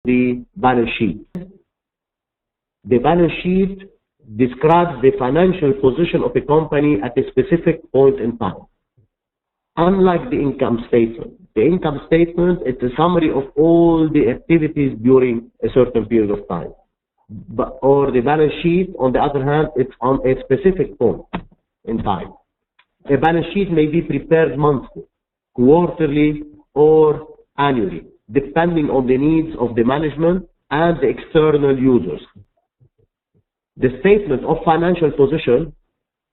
the balance sheet. The balance sheet describes the financial position of a company at a specific point in time. Unlike the income statement. The income statement is a summary of all the activities during a certain period of time. Or the balance sheet, on the other hand, it's on a specific point in time. A balance sheet may be prepared monthly, quarterly, or annually, depending on the needs of the management and the external users. The statement of financial position,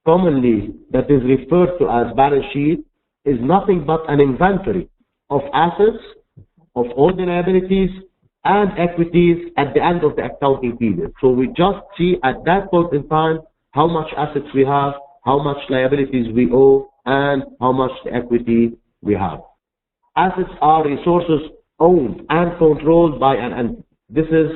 commonly that is referred to as balance sheet, is nothing but an inventory of assets, of all the liabilities and equities at the end of the accounting period. So we just see at that point in time how much assets we have, how much liabilities we owe, and how much equity we have. Assets are resources owned and controlled by an entity. This is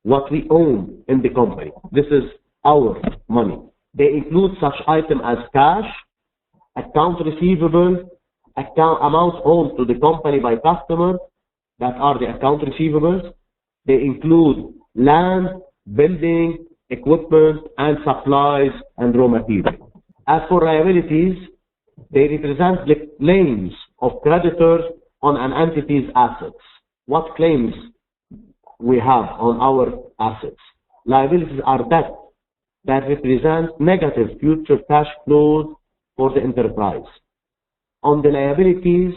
what we own in the company. This is our money. They include such items as cash, accounts receivable, amounts owed to the company by customers, that are the account receivables. They include land, building, equipment, and supplies and raw material. As for liabilities, they represent the claims of creditors on an entity's assets. What claims we have on our assets? Liabilities are debt that represent negative future cash flows for the enterprise. On the liabilities,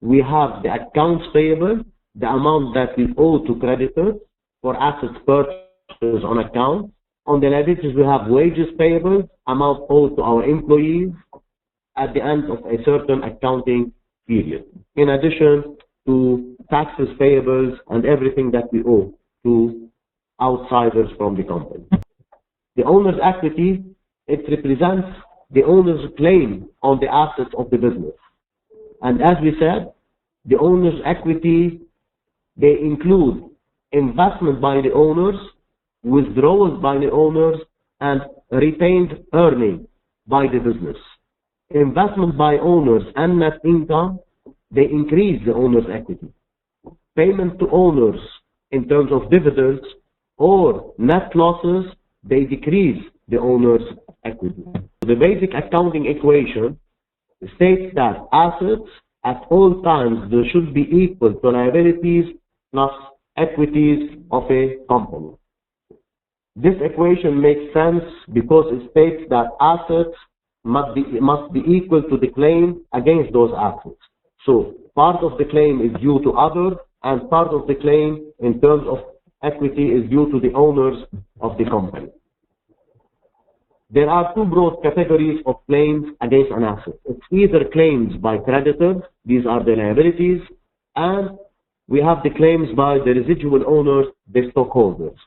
we have the accounts payable, the amount that we owe to creditors for assets purchased on account. On the liabilities, we have wages payable, amount owed to our employees at the end of a certain accounting period. In addition to taxes payables and everything that we owe to outsiders from the company. The owner's equity, it represents the owner's claim on the assets of the business. And as we said, the owner's equity, they include investment by the owners, withdrawals by the owners, and retained earning by the business. Investment by owners and net income, they increase the owner's equity. Payment to owners in terms of dividends or net losses, they decrease the owner's equity. The basic accounting equation states that assets at all times they should be equal to liabilities plus equities of a company. This equation makes sense because it states that assets must be equal to the claim against those assets. So part of the claim is due to others, and part of the claim in terms of equity is due to the owners of the company. There are two broad categories of claims against an asset. It's either claims by creditors, these are the liabilities, and we have the claims by the residual owners, the stockholders.